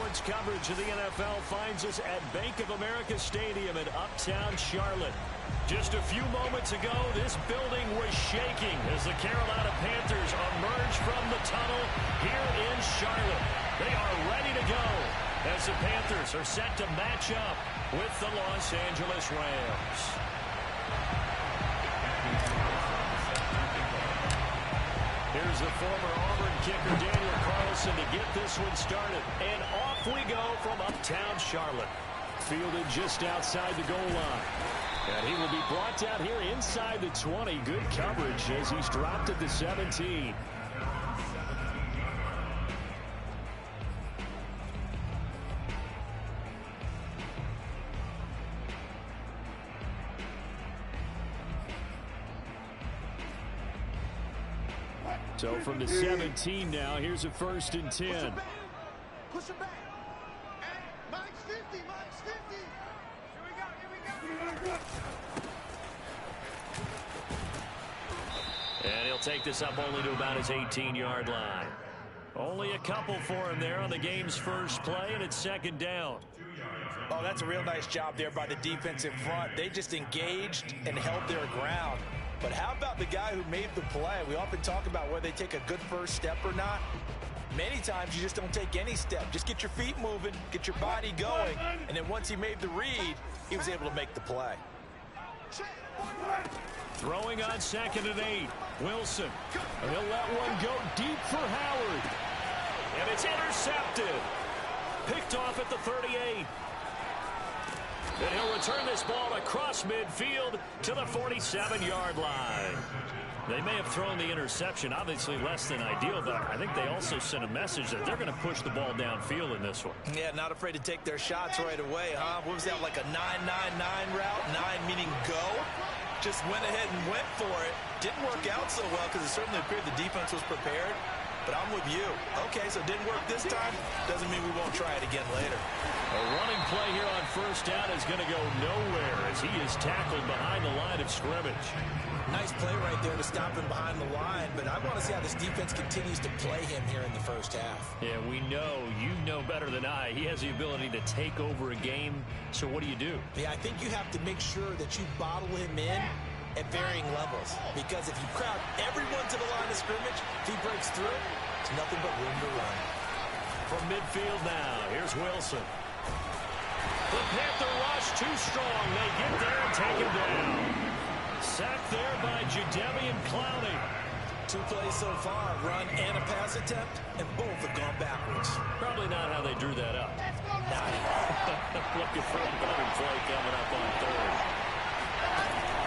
Sports coverage of the NFL finds us at Bank of America Stadium in Uptown Charlotte. Just a few moments ago, this building was shaking as the Carolina Panthers emerged from the tunnel here in Charlotte. They are ready to go as the Panthers are set to match up with the Los Angeles Rams. Here's the former Auburn kicker, Daniel Carlson, to get this one started. And off we go from Uptown Charlotte. Fielded just outside the goal line. And he will be brought down here inside the 20. Good coverage as he's dropped at the 17. So from the 17 now, here's a 1st and 10. Push him back. Hey, Mike's 50, Mike's 50. Here we go. And he'll take this up only to about his 18-yard line. Only a couple for him there on the game's first play, and it's 2nd down. Oh, that's a real nice job there by the defense in front. They just engaged and held their ground. But how about the guy who made the play? We often talk about whether they take a good first step or not. Many times you just don't take any step. Just get your feet moving, get your body going, and then once he made the read, he was able to make the play. Throwing on 2nd and 8. Wilson. And he'll let one go deep for Howard. And it's intercepted. Picked off at the 38. And he'll return this ball across midfield to the 47-yard line. They may have thrown the interception, obviously less than ideal, but I think they also sent a message that they're going to push the ball downfield in this one. Yeah, not afraid to take their shots right away, huh? What was that, like a 9-9-9 route? 9 meaning go? Just went ahead and went for it. Didn't work out so well because it certainly appeared the defense was prepared. But I'm with you. Okay, so it didn't work this time. Doesn't mean we won't try it again later. A running play here on 1st down is going to go nowhere as he is tackled behind the line of scrimmage. Nice play right there to stop him behind the line, but I want to see how this defense continues to play him here in the 1st half. Yeah, we know, you know better than I, he has the ability to take over a game, so what do you do? Yeah, I think you have to make sure that you bottle him in at varying levels, because if you crowd everyone to the line of scrimmage, if he breaks through, it's nothing but room to run. From midfield now, here's Wilson. The Panther rush too strong. They get there and take him down. Sacked there by Jadeveon Clowney. 2 plays so far, run and a pass attempt, and both have gone backwards. Probably not how they drew that up. Not Looking for a better play coming up on 3rd.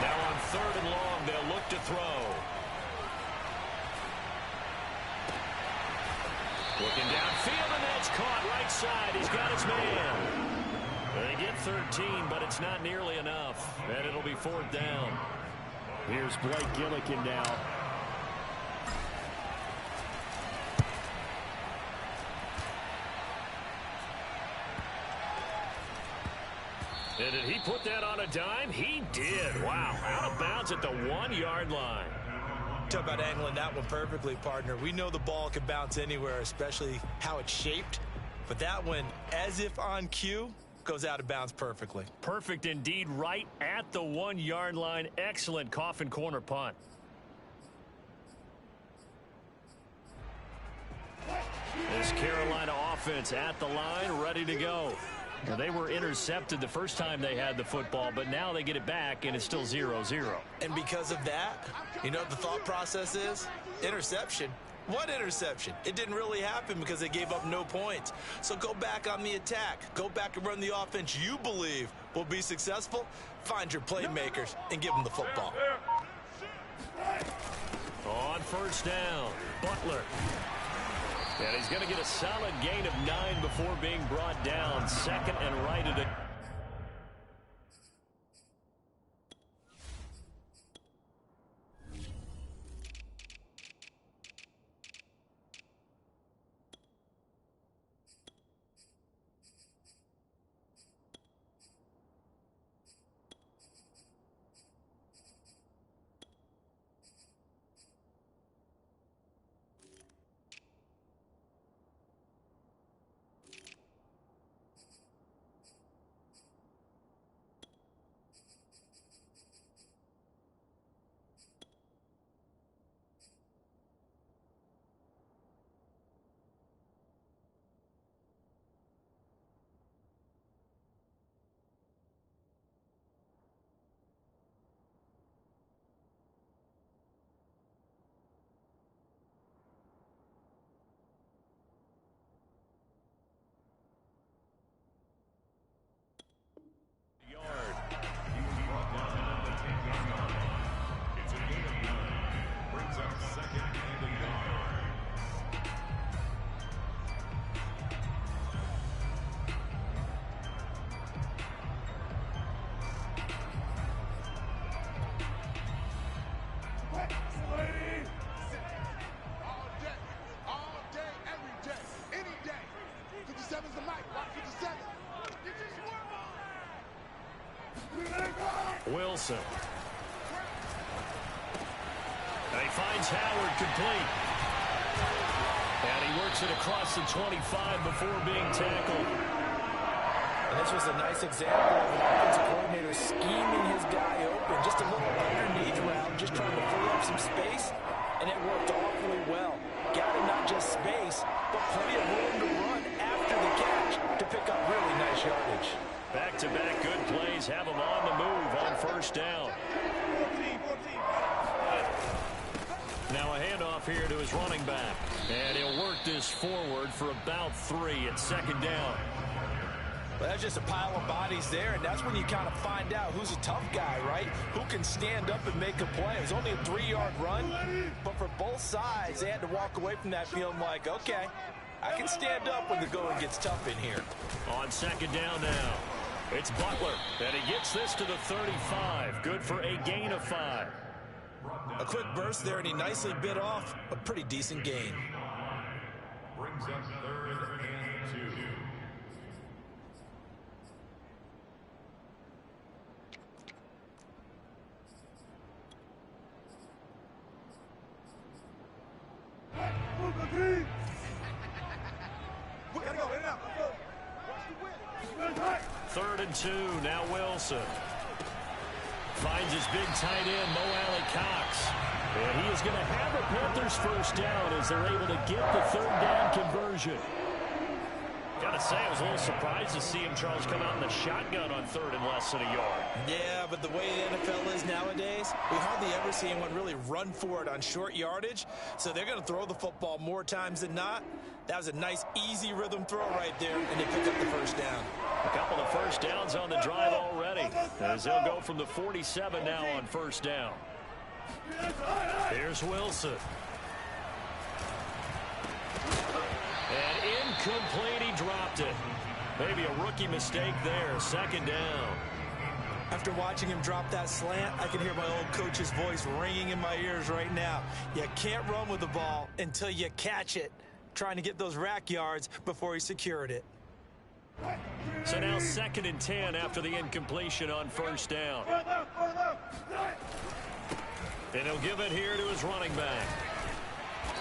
Now on 3rd and long, they'll look to throw. Looking downfield, and that's caught right side. He's got his man. They get 13, but it's not nearly enough. And it'll be 4th down. Here's Blake Gillikin now. And did he put that on a dime? He did. Wow. Out of bounds at the 1-yard line. Talk about angling that one perfectly, partner. We know the ball can bounce anywhere, especially how it's shaped. But that one, as if on cue, goes out of bounds perfectly. Perfect indeed, right at the 1-yard line. Excellent coffin corner punt. This Carolina offense at the line, ready to go. Now, they were intercepted the first time they had the football, but now they get it back, and it's still 0-0. And because of that, you know what the thought process is? Interception. What interception? It didn't really happen because they gave up no points. So go back on the attack. Go back and run the offense you believe will be successful. Find your playmakers and give them the football. On 1st down, Butler. And he's going to get a solid gain of 9 before being brought down. 2nd and right at it. Wilson. And he finds Howard complete. And he works it across the 25 before being tackled. And this was a nice example of an offensive coordinator scheming his guy open. Just a little underneath route, just trying to free up some space. And it worked awfully well. Got him not just space, but plenty of room to run after the catch to pick up really nice yardage. Back-to-back good plays have him on the move on first down. Now a handoff here to his running back. And he'll work this forward for about 3 at second down. Well, that's just a pile of bodies there, and that's when you kind of find out who's a tough guy, right? Who can stand up and make a play. It was only a 3-yard run, but for both sides, they had to walk away from that feeling like, okay, I can stand up when the going gets tough in here. On second down now, it's Butler, and he gets this to the 35. Good for a gain of 5. A quick burst there, and he nicely bit off a pretty decent gain. Brings up 3rd and 2. Third and 2, now Wilson. Finds his big tight end, Mo Alley-Cox. And he is going to have a Panthers first down as they're able to get the third down conversion. Got to say, I was a little surprised to see him, Charles, come out in the shotgun on 3rd and less than a yard. Yeah, but the way the NFL is nowadays, we hardly ever see anyone really run for it on short yardage. So they're going to throw the football more times than not. That was a nice, easy rhythm throw right there, and they pick up the first down. A couple of first downs on the drive already, as they'll go from the 47 now on first down. Here's Wilson. And incomplete, he dropped it. Maybe a rookie mistake there, second down. After watching him drop that slant, I can hear my old coach's voice ringing in my ears right now. You can't run with the ball until you catch it. Trying to get those rack yards before he secured it. So now 2nd and 10 after the incompletion on first down. And he'll give it here to his running back.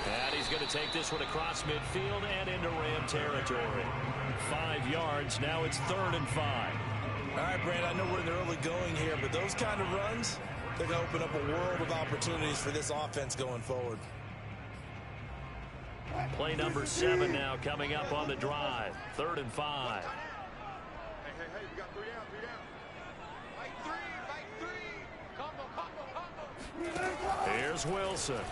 And he's going to take this one across midfield and into Ram territory. 5 yards, now it's 3rd and 5. All right, Brand, I know we're in the early going here, but those kind of runs, they're going to open up a world of opportunities for this offense going forward. Play number 7 now coming up on the drive. 3rd and 5. Hey, we got 3 down, 3 down. Fight 3. Combo. Here's Wilson.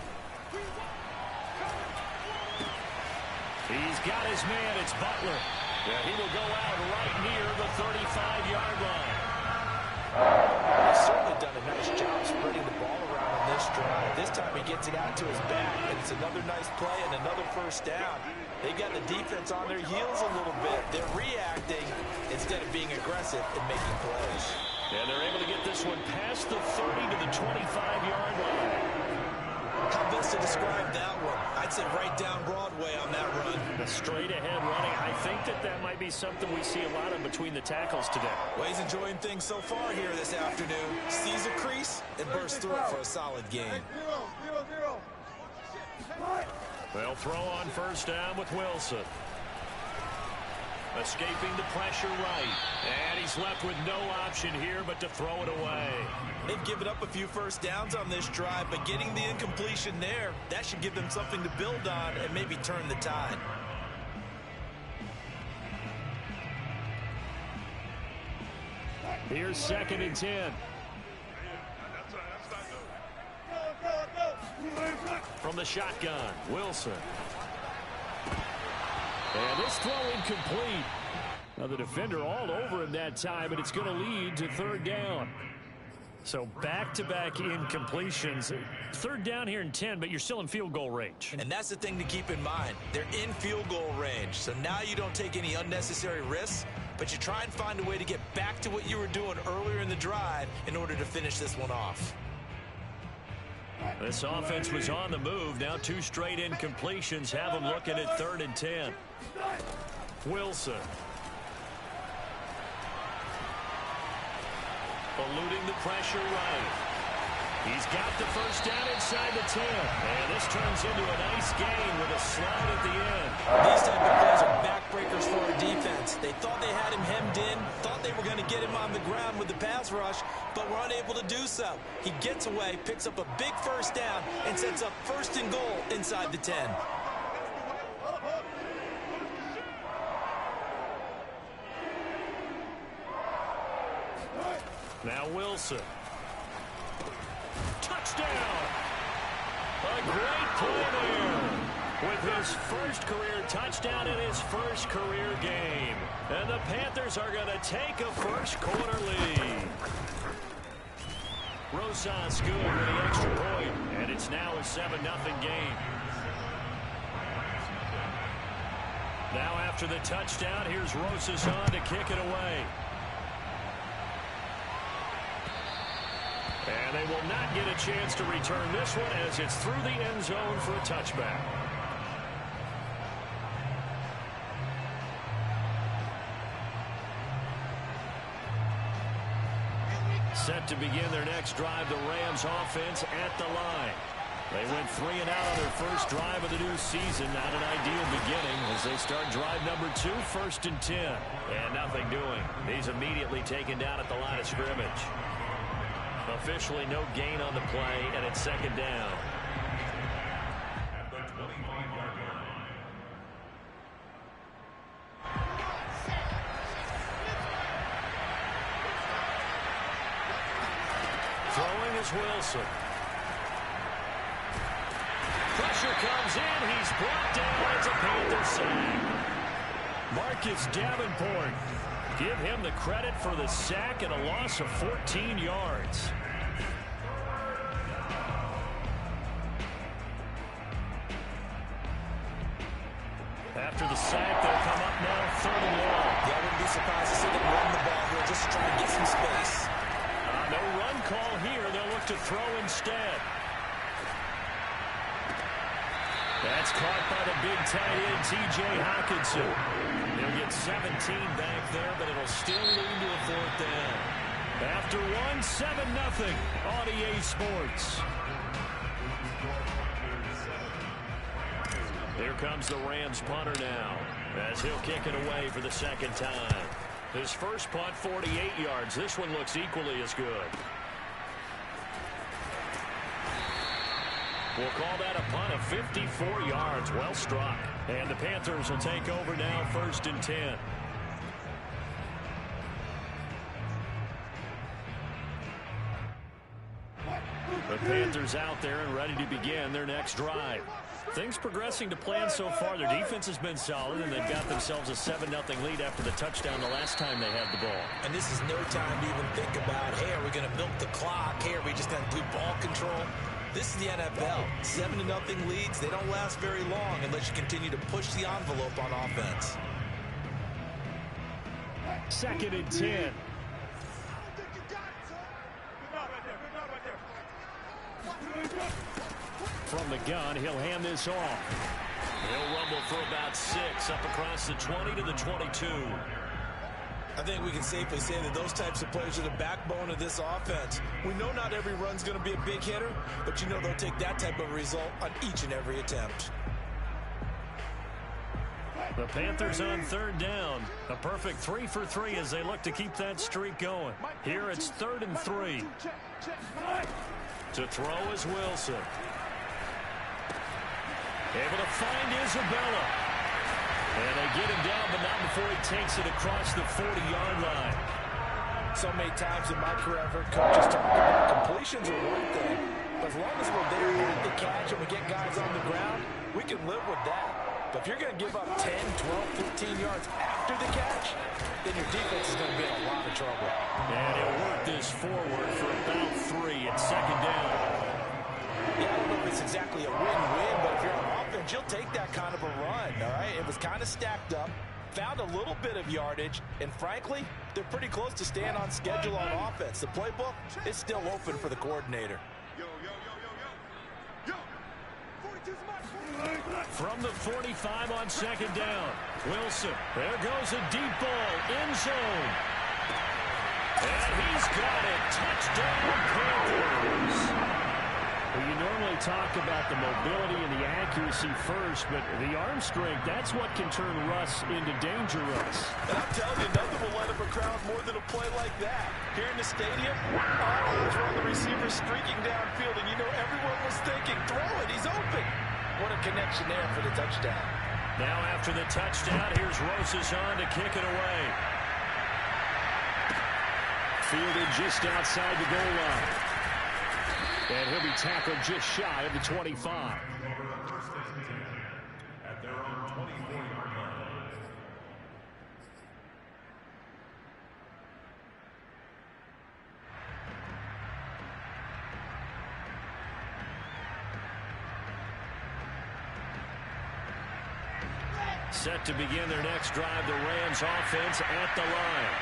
He's got his man, it's Butler. Yeah, he will go out right near the 35-yard line. He's certainly done a nice job spreading the ball around on this drive. This time he gets it out to his back, and it's another nice play and another first down. They've got the defense on their heels a little bit. They're reacting instead of being aggressive and making plays. And they're able to get this one past the 30 to the 25-yard line. How best to describe that one? I'd say right down Broadway on that run. The straight-ahead running. I think that might be something we see a lot of between the tackles today. Well, he's enjoying things so far here this afternoon. Sees a crease and bursts through it for a solid gain. 0. They'll throw on first down with Wilson. Escaping the pressure right. And he's left with no option here but to throw it away. They've given up a few first downs on this drive, but getting the incompletion there, that should give them something to build on and maybe turn the tide. Here's 2nd and 10. From the shotgun, Wilson. And this throw incomplete. Now the defender all over him that time, and it's going to lead to 3rd down. So back-to-back incompletions. 3rd down here in 10, but you're still in field goal range. And that's the thing to keep in mind. They're in field goal range, so now you don't take any unnecessary risks, but you try and find a way to get back to what you were doing earlier in the drive in order to finish this one off. This offense was on the move. Now 2 straight incompletions have them looking at 3rd and 10. Wilson. eluding the pressure right. He's got the first down inside the 10. And this turns into a nice gain with a slide at the end. These type of plays are backbreakers for our defense. They thought they had him hemmed in, thought they were going to get him on the ground with the pass rush, but were unable to do so. He gets away, picks up a big first down, and sets up 1st and goal inside the 10. Now Wilson. Touchdown! A great play there with his first career touchdown in his first career game. And the Panthers are going to take a first-quarter lead. Rosas good with the extra point, and it's now a 7-0 game. Now after the touchdown, here's Rosas on to kick it away. And they will not get a chance to return this one as it's through the end zone for a touchback. Set to begin their next drive, the Rams offense at the line. They went 3 and out on their first drive of the new season. Not an ideal beginning as they start drive number 2, 1st and 10. And nothing doing. He's immediately taken down at the line of scrimmage. Officially no gain on the play, and it's 2nd down. At the 25-yard line. Throwing is Wilson. Pressure comes in. He's brought down. It's a Panther sack. Marcus Davenport. Give him the credit for the sack and a loss of 14 yards. After the sack, they'll come up now 3rd and long. Yeah, I wouldn't be surprised to see them run the ball here just to try and get some space. No run call here. They'll look to throw instead. That's caught by the big tight end, T.J. Hockenson. They'll get 17 back there, but it'll still lead to a 4th down. After 7-0 on EA Sports. Here comes the Rams punter now as he'll kick it away for the 2nd time. His first punt, 48 yards. This one looks equally as good. We'll call that a punt of 54 yards. Well struck. And the Panthers will take over now 1st and 10. The Panthers out there and ready to begin their next drive. Things progressing to plan so far. Their defense has been solid, and they've got themselves a 7-0 lead after the touchdown the last time they had the ball. And this is no time to even think about, hey, are we going to milk the clock? Hey, are we just going to do ball control? This is the NFL. 7-0 leads, they don't last very long unless you continue to push the envelope on offense. 2nd and 10. From the gun, he'll hand this off. He'll rumble for about 6 up across the 20 to the 22. I think we can safely say that those types of plays are the backbone of this offense. We know not every run's going to be a big hitter, but you know they'll take that type of result on each and every attempt. The Panthers on 3rd down. A perfect 3 for 3 as they look to keep that streak going. Here it's 3rd and 3. To throw is Wilson. Able to find Isabella. And they get him down, but not before he takes it across the 40-yard line. So many times in my career I've heard coaches talk about completions are one thing, but as long as we're there at the catch and we get guys on the ground, we can live with that. But if you're going to give up 10, 12, 15 yards after the catch, then your defense is going to be in a lot of trouble. And he'll work this forward for about 3 at 2nd down. Yeah, I don't know if it's exactly a win-win, but if you're on offense, you'll take that kind of a run, all right? It was kind of stacked up, found a little bit of yardage, and frankly, they're pretty close to staying on schedule on offense. The playbook is still open for the coordinator. From the 45 on 2nd down, Wilson. There goes a deep ball, end zone. And he's got it. Touchdown, Panthers. Well, you normally talk about the mobility and the accuracy first, but the arm strength, that's what can turn Russ into dangerous. And I'm telling you, nothing will light up a crowd more than a play like that. Here in the stadium, all eyes were on the receiver streaking downfield, and you know everyone was thinking, throw it, he's open. What a connection there for the touchdown. Now after the touchdown, here's Rosas on to kick it away. Fielded just outside the goal line. And he'll be tackled just shy of the 25. At their own 24-yard line. Set to begin their next drive, the Rams offense at the line.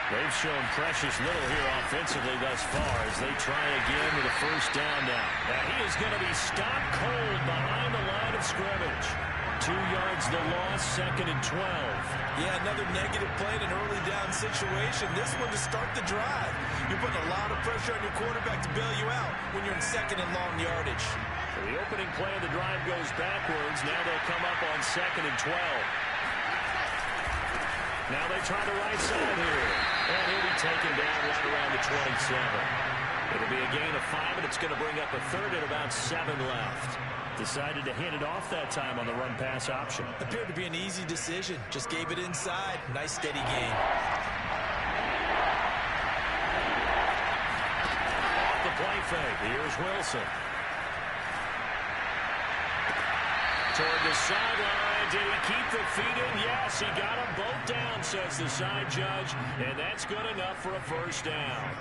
They've shown precious little here offensively thus far as they try again with a first down now. Now he is going to be stopped cold behind the line of scrimmage. 2 yards the loss, 2nd and 12. Yeah, another negative play in an early down situation. This one to start the drive. You're putting a lot of pressure on your quarterback to bail you out when you're in 2nd and long yardage. So the opening play of the drive goes backwards. Now they'll come up on 2nd and 12. Now they try the right side here. And he'll be taken down right around the 27. It'll be a gain of 5, and it's going to bring up a third and about 7 left. Decided to hand it off that time on the run-pass option. Appeared to be an easy decision. Just gave it inside. Nice steady gain. Off the play fake. Here's Wilson. Toward the sideline. Did he keep the feet in? Yes, he got them both down, says the side judge. And that's good enough for a first down.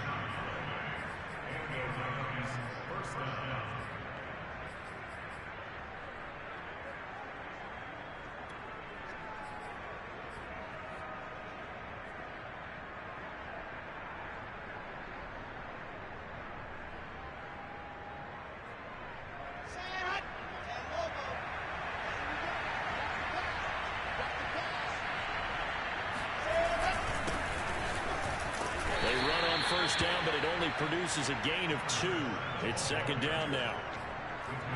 First down, but it only produces a gain of 2. It's 2nd down now.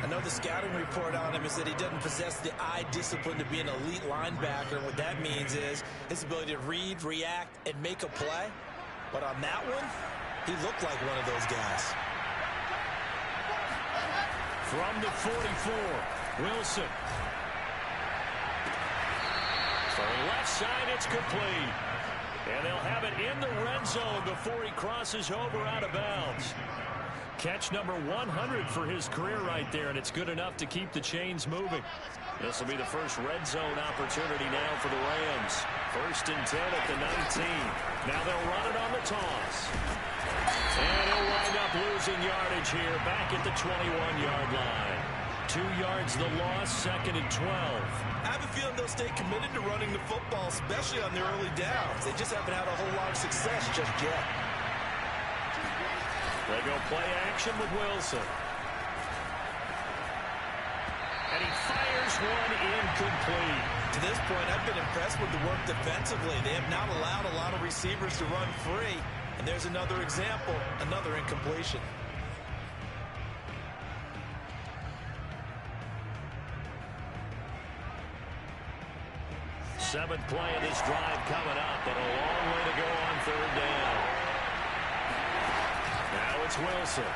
I know the scouting report on him is that he doesn't possess the eye discipline to be an elite linebacker. And what that means is his ability to read, react, and make a play. But on that one, he looked like one of those guys. From the 44, Wilson. For left side, it's complete. And they'll have it in the red zone before he crosses over out of bounds. Catch number 100 for his career right there, and it's good enough to keep the chains moving. This will be the first red zone opportunity now for the Rams. 1st and 10 at the 19. Now they'll run it on the toss. And he'll wind up losing yardage here back at the 21-yard line. 2 yards the loss, 2nd and 12. I have a feeling they'll stay committed to running the football, especially on their early downs. They just haven't had a whole lot of success just yet. They go play action with Wilson. And he fires one incomplete. To this point, I've been impressed with the work defensively. They have not allowed a lot of receivers to run free. And there's another example, another incompletion. 7th play of this drive coming up, but a long way to go on 3rd down. Now it's Wilson.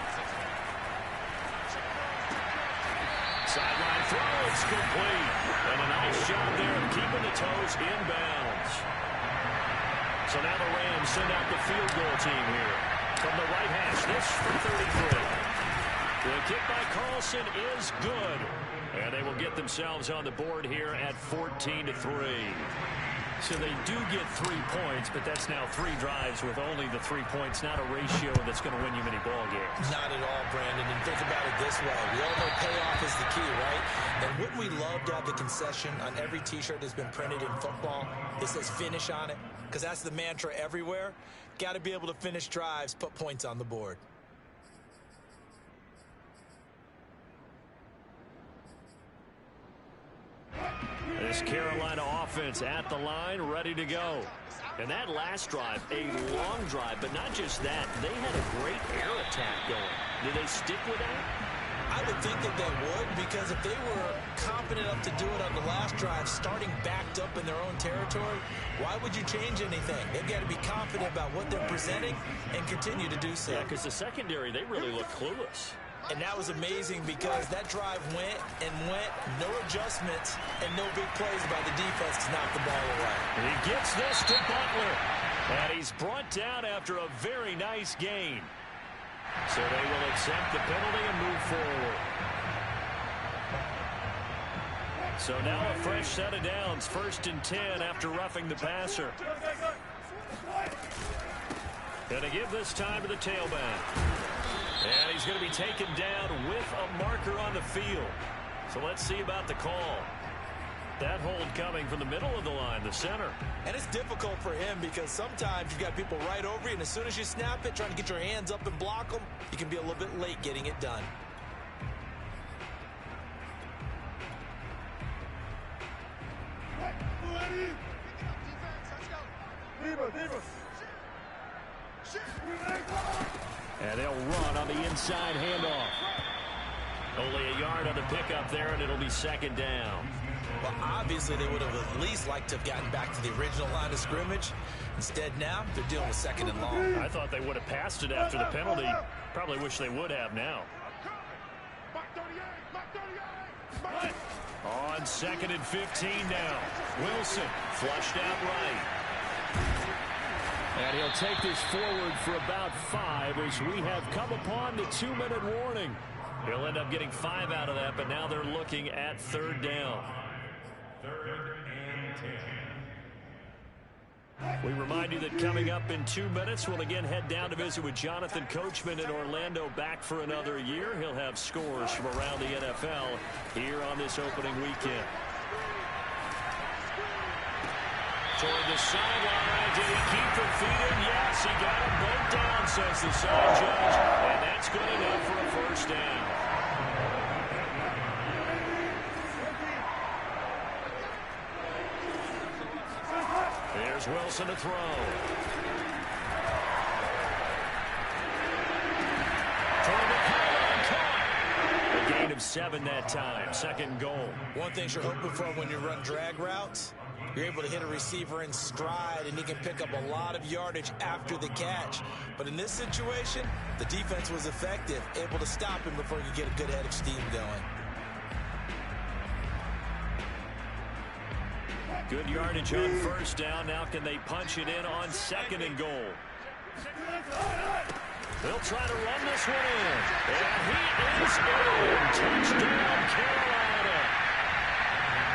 Sideline throw, it's complete. And a nice job there of keeping the toes inbounds. So now the Rams send out the field goal team here. From the right hash, this for 33. The kick by Carlson is good. And they will get themselves on the board here at 14-3. So they do get 3 points, but that's now 3 drives with only the 3 points, not a ratio that's going to win you many ball games. Not at all, Brandon. And think about it this way. We all know payoff is the key, right? And wouldn't we love to have the concession on every T-shirt that's been printed in football that says finish on it? Because that's the mantra everywhere. Got to be able to finish drives, put points on the board. This Carolina offense at the line, ready to go. And that last drive, a long drive, but not just that. They had a great air attack going. Do they stick with that? I would think that they would, because if they were confident enough to do it on the last drive, starting backed up in their own territory, why would you change anything? They've got to be confident about what they're presenting and continue to do so. Yeah, because the secondary, they really look clueless. And that was amazing because that drive went and went, no adjustments, and no big plays by the defense to knock the ball away. He gets this to Butler, and he's brought down after a very nice gain. So they will accept the penalty and move forward. So now a fresh set of downs, 1st and 10 after roughing the passer. Gonna give this time to the tailback. And he's going to be taken down with a marker on the field. So let's see about the call. That hold coming from the middle of the line, the center. And it's difficult for him because sometimes you've got people right over you, and as soon as you snap it, trying to get your hands up and block them, you can be a little bit late getting it done. And they'll run on the inside handoff. Only a yard on the pickup there, and it'll be 2nd down. Well, obviously they would have at least liked to have gotten back to the original line of scrimmage. Instead now, they're dealing with 2nd and long. I thought they would have passed it after the penalty. Probably wish they would have now. On 2nd and 15 now. Wilson flushed out right. And he'll take this forward for about 5 as we have come upon the 2-minute warning. He'll end up getting 5 out of that, but now they're looking at 3rd down. 3rd and 10. We remind you that coming up in 2 minutes, we'll again head down to visit with Jonathan Coachman in Orlando, back for another year. He'll have scores from around the NFL here on this opening weekend. Toward the sideline. Did he keep the feet in? Yes, he got them both down, says the side judge. And that's good enough for a 1st down. Here's Wilson to throw. Toward the pylon, caught. A gain of 7 that time. 2nd goal. One thing you're hoping for when you run drag routes, you're able to hit a receiver in stride, and he can pick up a lot of yardage after the catch. But in this situation, the defense was effective, able to stop him before he could get a good head of steam going. Good yardage on 1st down. Now can they punch it in on 2nd and goal? They'll try to run this one in. And he is in. Touchdown, Carolina.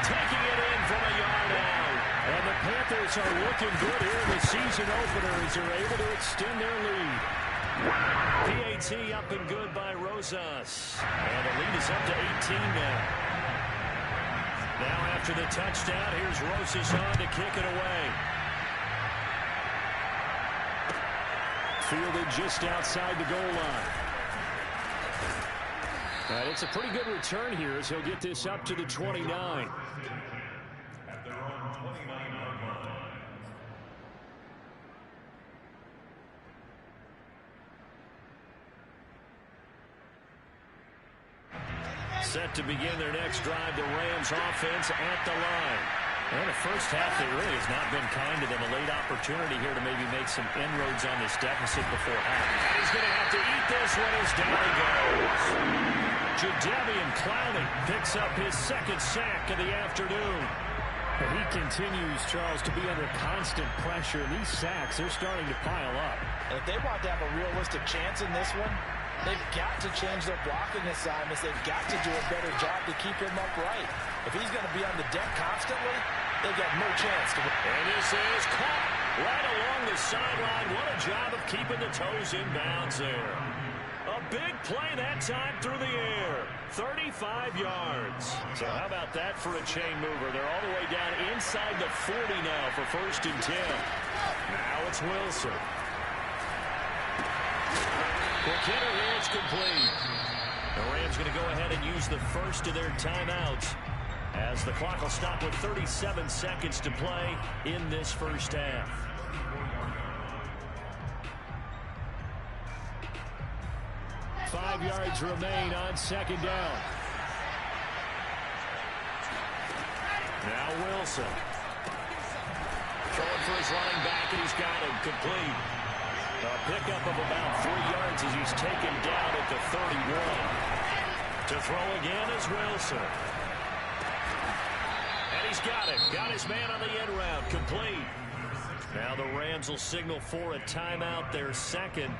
Taking it in from a yard out. And the Panthers are looking good here in the season opener as they're able to extend their lead. PAT up and good by Rosas. And the lead is up to 18 now. Now after the touchdown, here's Rosas on to kick it away. Fielded just outside the goal line. And it's a pretty good return here as he'll get this up to the 29. At their own 29-yard line. Set to begin their next drive, the Rams offense at the line. And the first half, they really has not been kind to them. A late opportunity here to maybe make some inroads on this deficit before half. He's going to have to eat this one as down he goes. Jadeveon Clowney picks up his 2nd sack of the afternoon. And he continues, Charles, to be under constant pressure. And these sacks, they're starting to pile up. And if they want to have a realistic chance in this one, they've got to change their blocking assignments. They've got to do a better job to keep him upright. If he's going to be on the deck constantly, they've got no chance to win. And this is caught right along the sideline. What a job of keeping the toes in bounds there. A big play that time through the air. 35 yards. So how about that for a chain mover? They're all the way down inside the 40 now for 1st and 10. Now it's Wilson. Quick hitter here, it's complete. The Rams going to go ahead and use the first of their timeouts as as the clock will stop with 37 seconds to play in this first half. Five yards remain on second down. Now Wilson. Throwing for his running back, and he's got him complete. A pickup of about 3 yards as he's taken down at the 31. To throw again is Wilson. And he's got it. Got his man on the end route. Complete. Now the Rams will signal for a timeout, their second,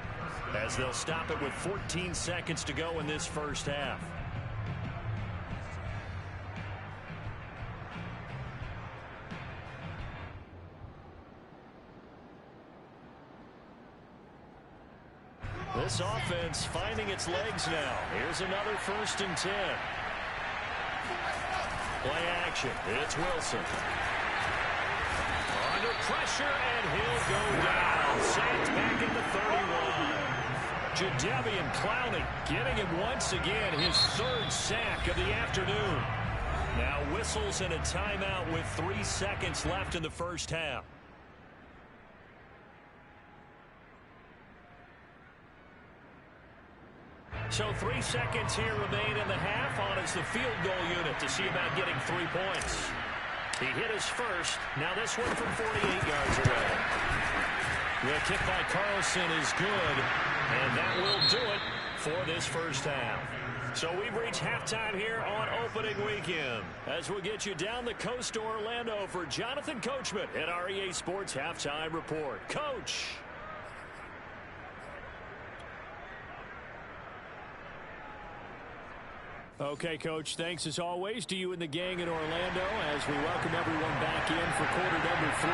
as they'll stop it with 14 seconds to go in this first half. This offense finding its legs now. Here's another 1st and 10. Play action. It's Wilson. Under pressure, and he'll go down. Saints back at the 31. Jadeveon Clowney getting him once again his 3rd sack of the afternoon. Now whistles and a timeout with 3 seconds left in the first half. So 3 seconds here remain in the half. On is the field goal unit to see about getting 3 points. He hit his first. Now this one from 48 yards away. The kick by Carlson is good, and that will do it for this first half. So we've reached halftime here on opening weekend, as we'll get you down the coast to Orlando for Jonathan Coachman at our EA Sports Halftime Report. Coach. Okay, Coach, thanks as always to you and the gang in Orlando as we welcome everyone back in for quarter number 3.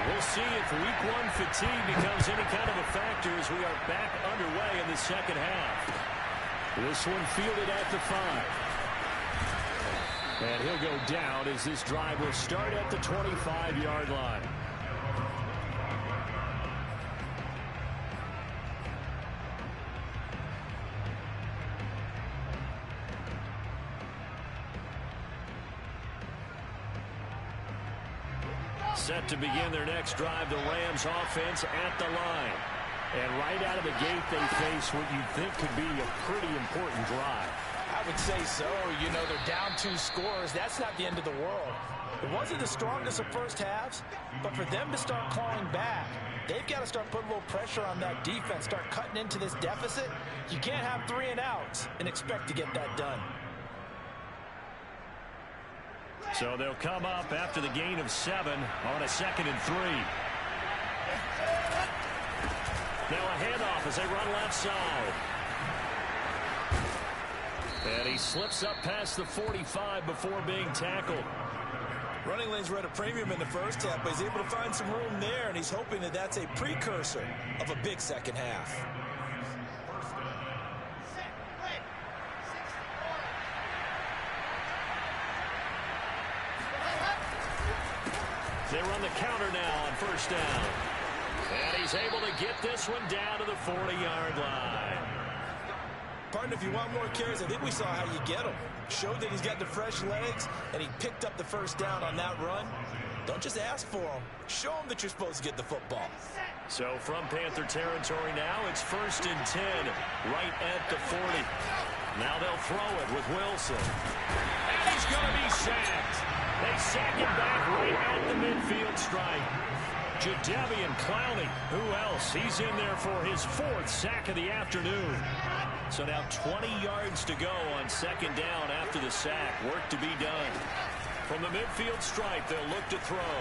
We'll see if week 1 fatigue becomes any kind of a factor as we are back underway in the second half. This one fielded at the 5. And he'll go down as this drive will start at the 25-yard line. Set to begin their next drive, the Rams offense at the line. And right out of the gate, they face what you think could be a pretty important drive. I would say so. You know, they're down 2 scores. That's not the end of the world. It wasn't the strongest of first halves, but for them to start clawing back, they've got to start putting a little pressure on that defense, start cutting into this deficit. You can't have 3 and outs and expect to get that done. So they'll come up after the gain of 7 on a 2nd and 3. Now a handoff as they run left side. And he slips up past the 45 before being tackled. Running lanes were at a premium in the first half, but he's able to find some room there, and he's hoping that that's a precursor of a big second half. They run the counter now on 1st down. And he's able to get this one down to the 40-yard line. Partner, if you want more carries, I think we saw how you get them. Showed that he's got the fresh legs, and he picked up the 1st down on that run. Don't just ask for them. Show them that you're supposed to get the football. So from Panther territory now, it's 1st and 10, right at the 40. Now they'll throw it with Wilson. And he's going to be sacked. They sack him back right at the midfield stripe. Jadeveon Clowney, who else? He's in there for his 4th sack of the afternoon. So now 20 yards to go on 2nd down after the sack. Work to be done. From the midfield stripe, they'll look to throw.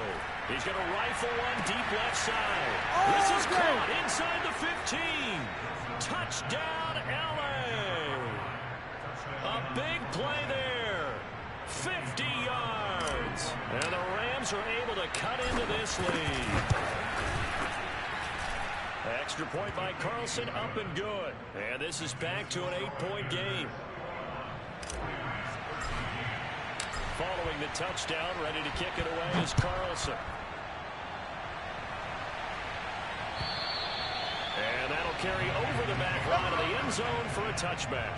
He's going to rifle one deep left side. This is caught inside the 15. Touchdown, L.A. A big play there. 50 yards. And the Rams are able to cut into this lead. Extra point by Carlson, up and good. And this is back to an 8-point game. Following the touchdown, ready to kick it away is Carlson. And that'll carry over the back line of the end zone for a touchback.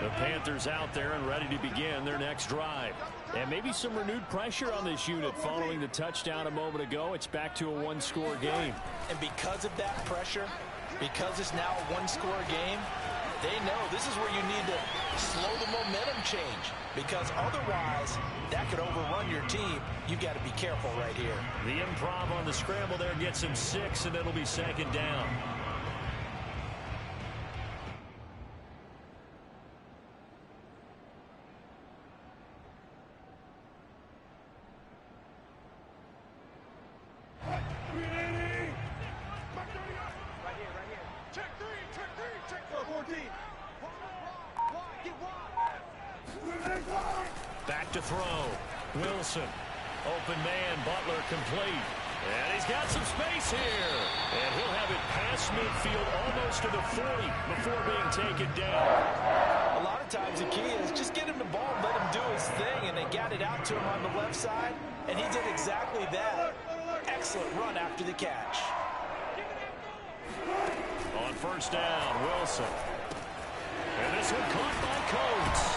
The Panthers out there and ready to begin their next drive. And maybe some renewed pressure on this unit following the touchdown a moment ago. It's back to a one-score game. And because of that pressure, because it's now a one-score game, they know this is where you need to slow the momentum change, because otherwise that could overrun your team. You've got to be careful right here. The improv on the scramble there gets him 6, and it'll be second down. Back to throw. Wilson. Open man. Butler complete. And he's got some space here. And he'll have it past midfield almost to the 40 before being taken down. A lot of times the key is just get him the ball, let him do his thing, and they got it out to him on the left side, and he did exactly that. Excellent run after the catch. On first down, Wilson. And this one caught by Coates.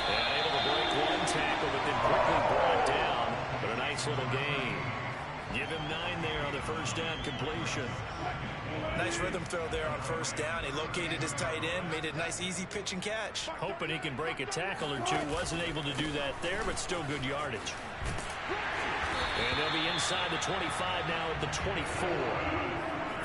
And able to break one tackle, but then quickly brought down. But a nice little gain. Give him 9 there on the first down completion. Nice rhythm throw there on first down. He located his tight end, made it a nice easy pitch and catch. Hoping he can break a tackle or two. Wasn't able to do that there, but still good yardage. And they'll be inside the 25 now at the 24.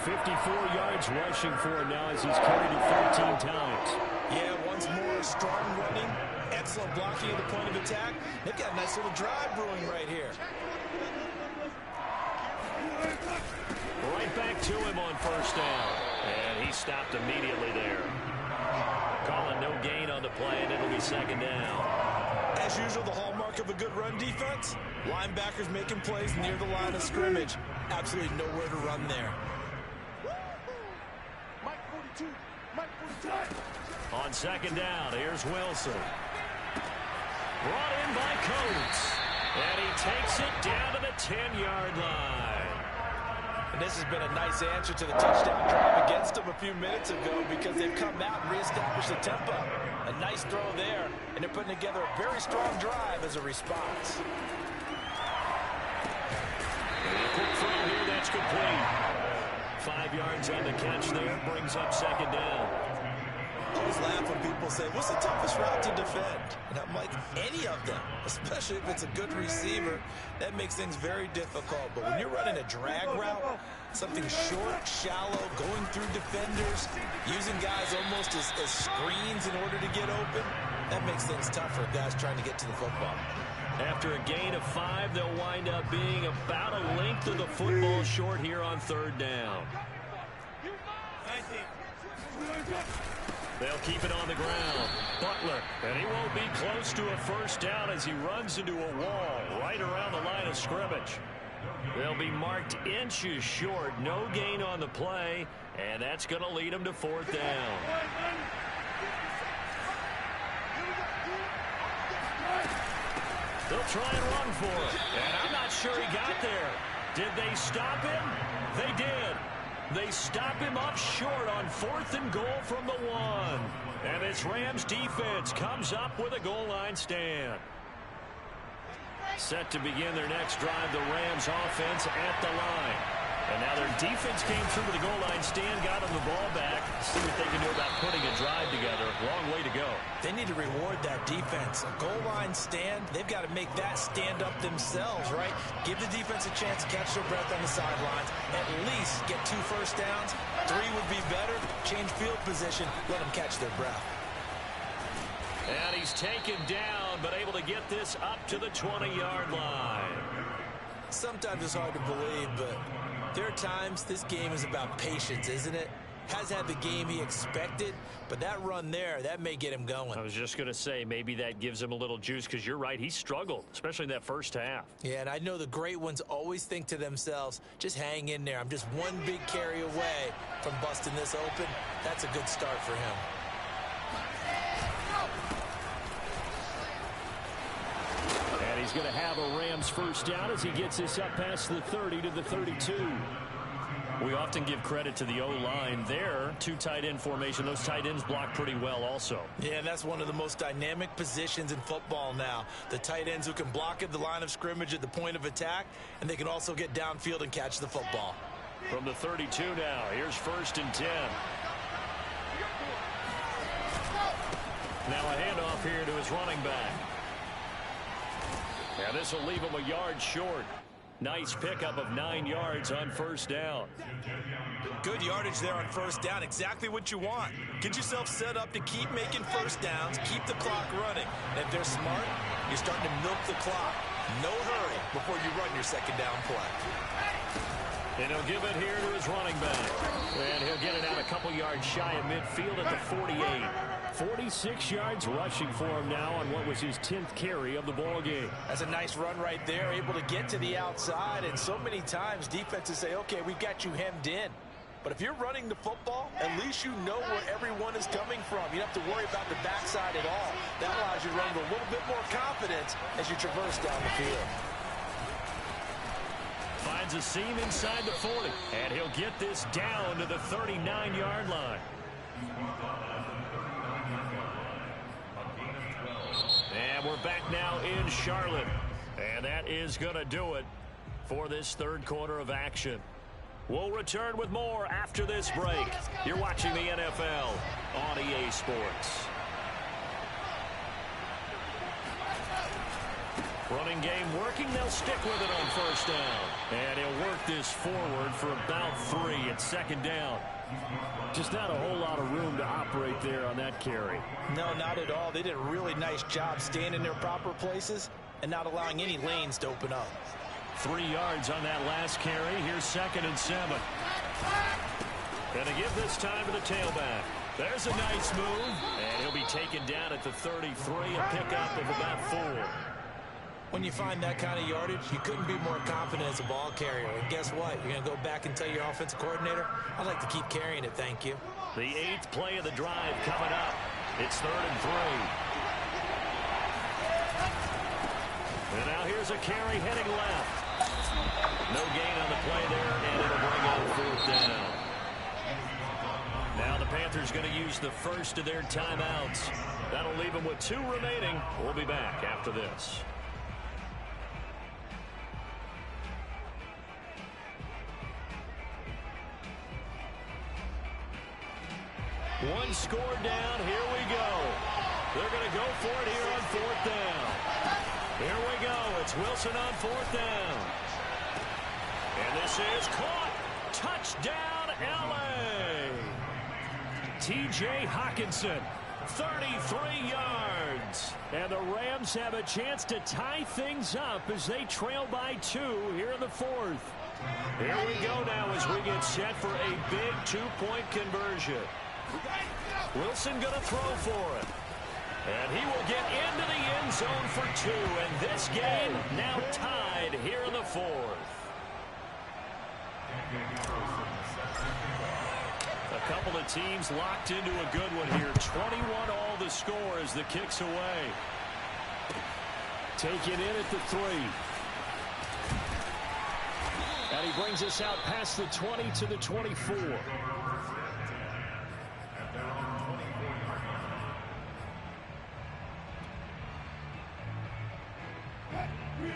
54 yards rushing for him now as he's carried it 13 times. Yeah, once more, strong running, excellent blocking at the point of attack. They've got a nice little drive brewing right here. Right back to him on first down. And he stopped immediately there. Calling no gain on the play, and it'll be second down. As usual, the hallmark of a good run defense, linebackers making plays near the line of scrimmage. Absolutely nowhere to run there. On second down, here's Wilson. Brought in by Coates. And he takes it down to the 10-yard line. And this has been a nice answer to the touchdown drive against them a few minutes ago, because they've come out and reestablished the tempo. A nice throw there, and they're putting together a very strong drive as a response. Quick throw here, that's complete. 5 yards on the catch there, brings up second down. I always laugh when people say, what's the toughest route to defend? And I'm like, any of them, especially if it's a good receiver. That makes things very difficult. But when you're running a drag route, something short, shallow, going through defenders, using guys almost as screens in order to get open, that makes things tough for guys trying to get to the football. After a gain of 5, they'll wind up being about a length of the football short here on third down. They'll keep it on the ground. Butler, and he won't be close to a first down as he runs into a wall right around the line of scrimmage. They'll be marked inches short. No gain on the play, and that's going to lead them to fourth down. They'll try and run for it, and I'm not sure he got there. Did they stop him? They did. They stop him up short on 4th and goal from the 1. And this Rams defense comes up with a goal line stand. Set to begin their next drive, the Rams offense at the line. And now their defense came through to the goal line stand, got them the ball back. See what they can do about putting a drive together. Long way to go. They need to reward that defense. A goal line stand, they've got to make that stand up themselves, right? Give the defense a chance to catch their breath on the sidelines. At least get 2 first downs. 3 would be better. Change field position. Let them catch their breath. And he's taken down, but able to get this up to the 20-yard line. Sometimes it's hard to believe, but there are times this game is about patience, isn't it? Has had the game he expected, but that run there, that may get him going. I was just going to say, maybe that gives him a little juice, because you're right, he struggled, especially in that first half. Yeah, and I know the great ones always think to themselves, just hang in there. I'm just one big carry away from busting this open. That's a good start for him. And he's going to have a Rams first down as he gets this up past the 30 to the 32. We often give credit to the O-line there. Two tight end formation. Those tight ends block pretty well also. Yeah, and that's one of the most dynamic positions in football now. The tight ends who can block at the line of scrimmage at the point of attack, and they can also get downfield and catch the football. From the 32 now, here's 1st and 10. Now a handoff here to his running back. And this will leave him a yard short. Nice pickup of 9 yards on 1st down. Good yardage there on 1st down. Exactly what you want. Get yourself set up to keep making 1st downs, keep the clock running. And if they're smart, you're starting to milk the clock. No hurry before you run your 2nd down play. And he'll give it here to his running back. And he'll get it out a couple yards shy of midfield at the 48. 46 yards rushing for him now on what was his 10th carry of the ball game. That's a nice run right there, able to get to the outside. And so many times defenses say, okay, we've got you hemmed in. But if you're running the football, at least you know where everyone is coming from. You don't have to worry about the backside at all. That allows you to run with a little bit more confidence as you traverse down the field. Finds a seam inside the 40. And he'll get this down to the 39-yard line. And we're back now in Charlotte. And that is going to do it for this 3rd quarter of action. We'll return with more after this break. You're watching the NFL on EA Sports. Running game working. They'll stick with it on 1st down. And he'll work this forward for about 3 at 2nd down. Just not a whole lot of room to operate there on that carry. No, not at all. They did a really nice job staying in their proper places and not allowing any lanes to open up. 3 yards on that last carry. Here's 2nd and 7. Gonna give this time to the tailback. There's a nice move. And he'll be taken down at the 33, a pickup of about 4. When you find that kind of yardage, you couldn't be more confident as a ball carrier. And guess what? You're going to go back and tell your offensive coordinator, I'd like to keep carrying it, thank you. The 8th play of the drive coming up. It's 3rd and 3. And now here's a carry heading left. No gain on the play there, and it'll bring up 4th down. Now the Panthers going to use the first of their timeouts. That'll leave them with 2 remaining. We'll be back after this. One score down. Here we go. They're going to go for it here on 4th down. Here we go. It's Wilson on 4th down. And this is caught. Touchdown, L.A. T.J. Hockenson, 33 yards. And the Rams have a chance to tie things up as they trail by 2 here in the 4th. Here we go now as we get set for a big 2-point conversion. Wilson going to throw for it. And he will get into the end zone for 2. And this game now tied here in the 4th. A couple of teams locked into a good one here. 21 all the score as the kick's away. Taken in at the 3. And he brings us out past the 20 to the 24.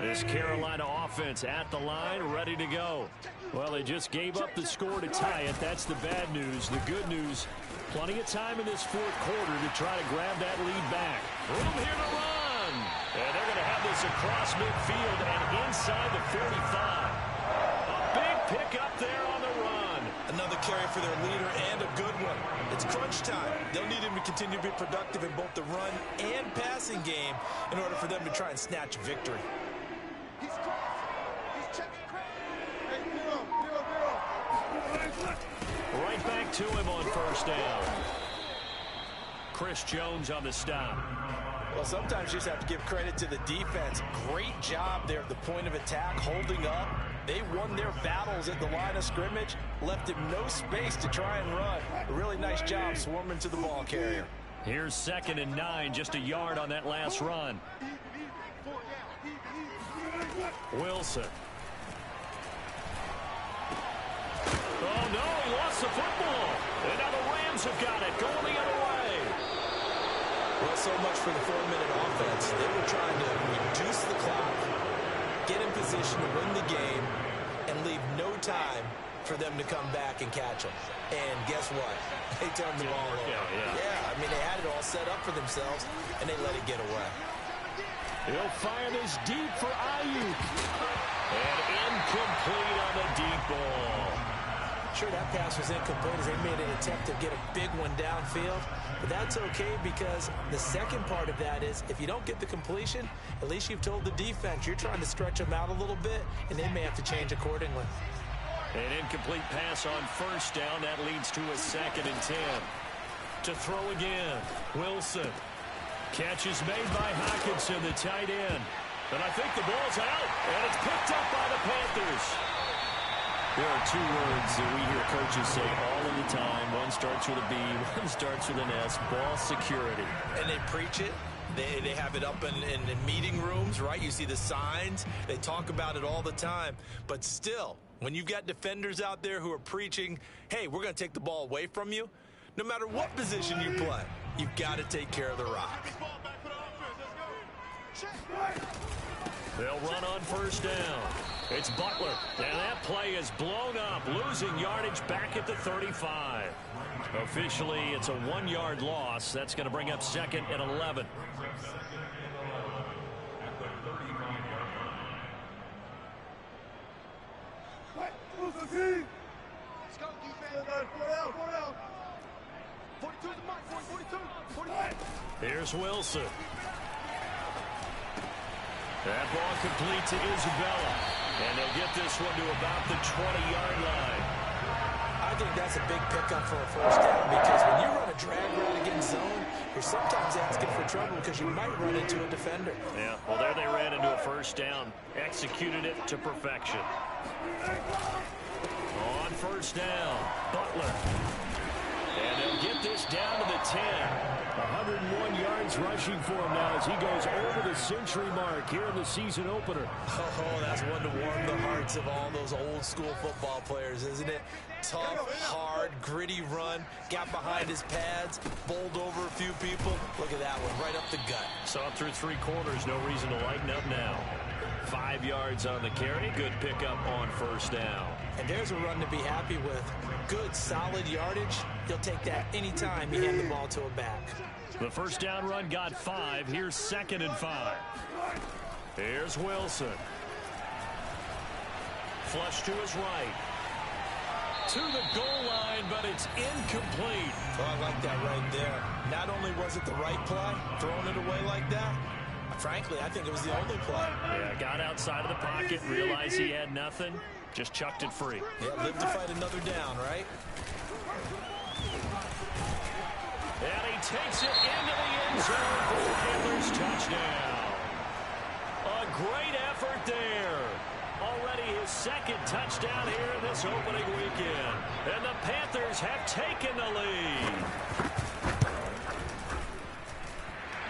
This Carolina offense at the line, ready to go. Well, they just gave up the score to tie it. That's the bad news. The good news, plenty of time in this 4th quarter to try to grab that lead back. Room here to run. And they're going to have this across midfield and inside the 45. A big pickup there on the run. Another carry for their leader and a good one. It's crunch time. They'll need him to continue to be productive in both the run and passing game in order for them to try and snatch victory. He's crossing. He's checking crack. Hey, zero. Right back to him on 1st down. Chris Jones on the stop. Well, sometimes you just have to give credit to the defense. Great job there at the point of attack, holding up. They won their battles at the line of scrimmage, left him no space to try and run. A really nice job swarming to the ball carrier. Here's 2nd and 9, just a yard on that last run. Wilson. Oh, lost the football. And now the Rams have got it, going the other way. Well, so much for the 4-minute offense. They were trying to reduce the clock, get in position to win the game, and leave no time for them to come back and catch them. And guess what? They turned the ball over. Yeah, I mean, they had it all set up for themselves, and they let it get away. He'll fire this deep for Ayuk. And incomplete on the deep ball. Sure, that pass was incomplete as they made an attempt to get a big one downfield. But that's okay because the second part of that is if you don't get the completion, at least you've told the defense you're trying to stretch them out a little bit, and they may have to change accordingly. An incomplete pass on first down. That leads to a 2nd and 10. To throw again, Wilson. Catch is made by Hockenson, the tight end. And I think the ball's out, and it's picked up by the Panthers. There are 2 words that we hear coaches say all of the time. One starts with a B, one starts with an S, ball security. And they preach it. They have it up in meeting rooms, right? You see the signs. They talk about it all the time. But still, when you've got defenders out there who are preaching, hey, we're going to take the ball away from you, no matter what position you play, you've got to take care of the rock. They'll run on first down. It's Butler. And that play is blown up, losing yardage back at the 35. Officially, it's a 1-yard loss. That's going to bring up 2nd and 11. Let's go, defense. 42 is the mark. 42. 42. Here's Wilson. That ball complete to Isabella. And they'll get this one to about the 20-yard line. I think that's a big pickup for a first down because when you run a drag route against zone, you're sometimes asking for trouble because you might run into a defender. Yeah, well, there they ran into a first down. Executed it to perfection. On first down, Butler. And they'll get this down to the 10. 101 yards rushing for him now as he goes over the century mark here in the season opener. Oh, that's one to warm the hearts of all those old school football players, isn't it? Tough, hard, gritty run. Got behind his pads, bowled over a few people. Look at that one, right up the gut. Saw through 3 quarters, no reason to lighten up now. 5 yards on the carry, good pickup on first down. And there's a run to be happy with. Good, solid yardage. You'll take that anytime you hand the ball to a back. The first down run got 5. Here's 2nd and 5. Here's Wilson. Flush to his right. To the goal line, but it's incomplete. Oh, I like that right there. Not only was it the right play, throwing it away like that, frankly, I think it was the only play. Yeah, got outside of the pocket, realized he had nothing, just chucked it free. Yeah, live to fight another down, right? And he takes it into the end zone for the Panthers touchdown. A great effort there. Already his 2nd touchdown here in this opening weekend. And the Panthers have taken the lead.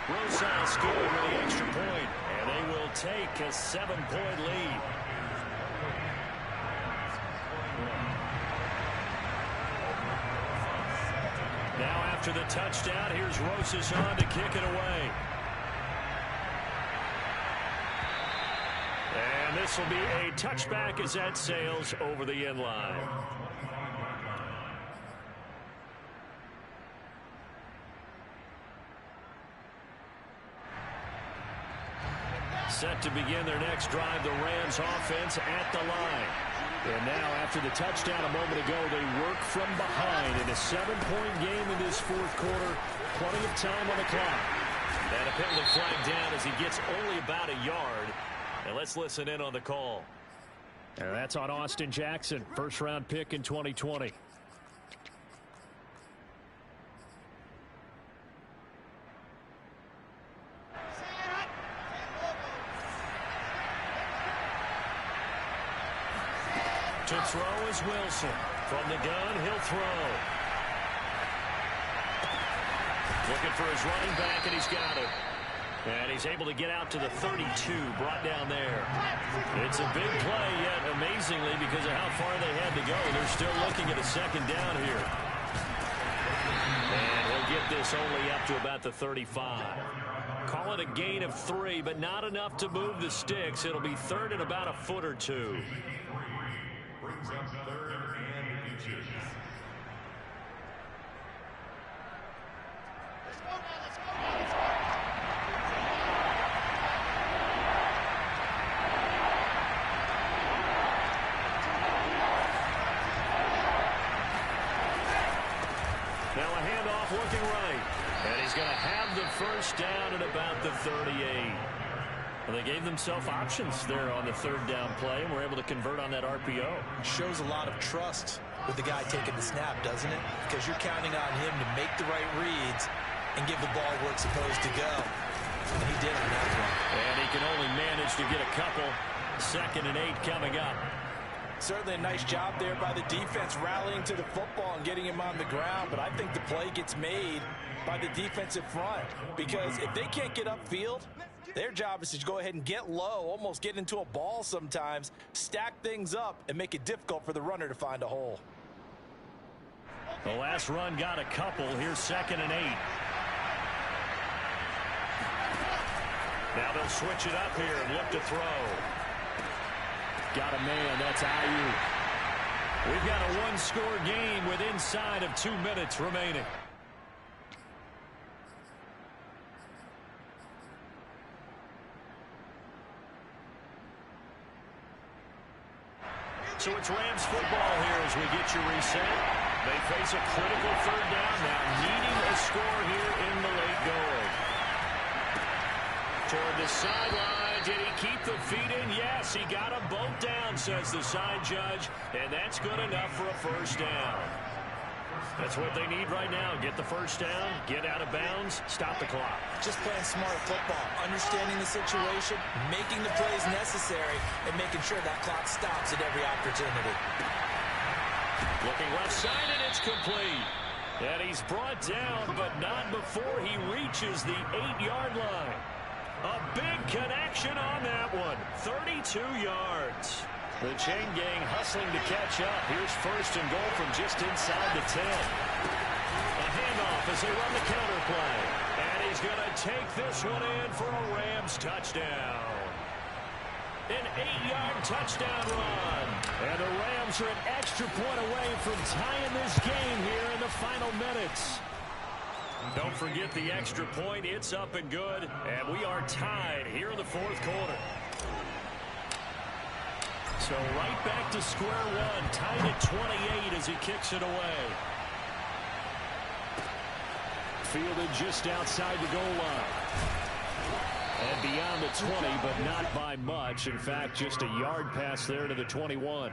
Rosas good with the extra point, and they will take a 7-point lead. Now after the touchdown, here's Rosas on to kick it away. And this will be a touchback as that sails over the end line. Set to begin their next drive, the Rams offense at the line. And now after the touchdown a moment ago, they work from behind in a 7-point game in this 4th quarter. Plenty of time on the clock. And a penalty flag down as he gets only about a yard. And let's listen in on the call. And that's on Austin Jackson, first-round pick in 2020. To throw is Wilson. From the gun, he'll throw. Looking for his running back, and he's got it. And he's able to get out to the 32, brought down there. It's a big play, yet amazingly, because of how far they had to go, they're still looking at a second down here. And he'll get this only up to about the 35. Call it a gain of 3, but not enough to move the sticks. It'll be third and about a foot or two. Brings up third and inches. Now a handoff looking right. And he's going to have the first down at about the 38. Well, they gave themselves options there on the third down play and were able to convert on that RPO. Shows a lot of trust with the guy taking the snap, doesn't it? Because you're counting on him to make the right reads and give the ball where it's supposed to go. And he did on that one. And he can only manage to get a couple. 2nd and 8 coming up. Certainly a nice job there by the defense rallying to the football and getting him on the ground. But I think the play gets made by the defensive front. Because if they can't get upfield, their job is to go ahead and get low, almost get into a ball sometimes, stack things up, and make it difficult for the runner to find a hole. The last run got a couple. Here's 2nd and 8. Now they'll switch it up here and look to throw. Got a man. That's Ayuk. We've got a one-score game with inside of 2 minutes remaining. So it's Rams football here as we get you reset. They face a critical third down now, needing a score here in the late going. Toward the sideline, did he keep the feet in? Yes, he got them both down, says the side judge, and that's good enough for a first down. That's what they need right now. Get the first down, get out of bounds, stop the clock. Just playing smart football, understanding the situation, making the plays necessary, and making sure that clock stops at every opportunity. Looking left side, and it's complete. And he's brought down, but not before he reaches the 8-yard line. A big connection on that one. 32 yards. The chain gang hustling to catch up. Here's 1st and goal from just inside the 10. A handoff as they run the counter play. And he's going to take this one in for a Rams touchdown. An 8-yard touchdown run. And the Rams are an extra point away from tying this game here in the final minutes. Don't forget the extra point. It's up and good. And we are tied here in the 4th quarter. So right back to square one, tied at 28 as he kicks it away. Fielded just outside the goal line. And beyond the 20, but not by much. In fact, just a yard pass there to the 21.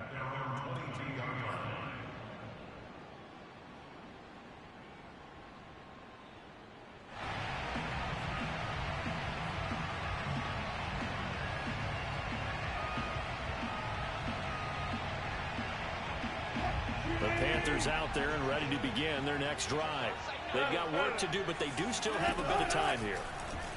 The Panthers out there and ready to begin their next drive. They've got work to do, but they do still have a bit of time here.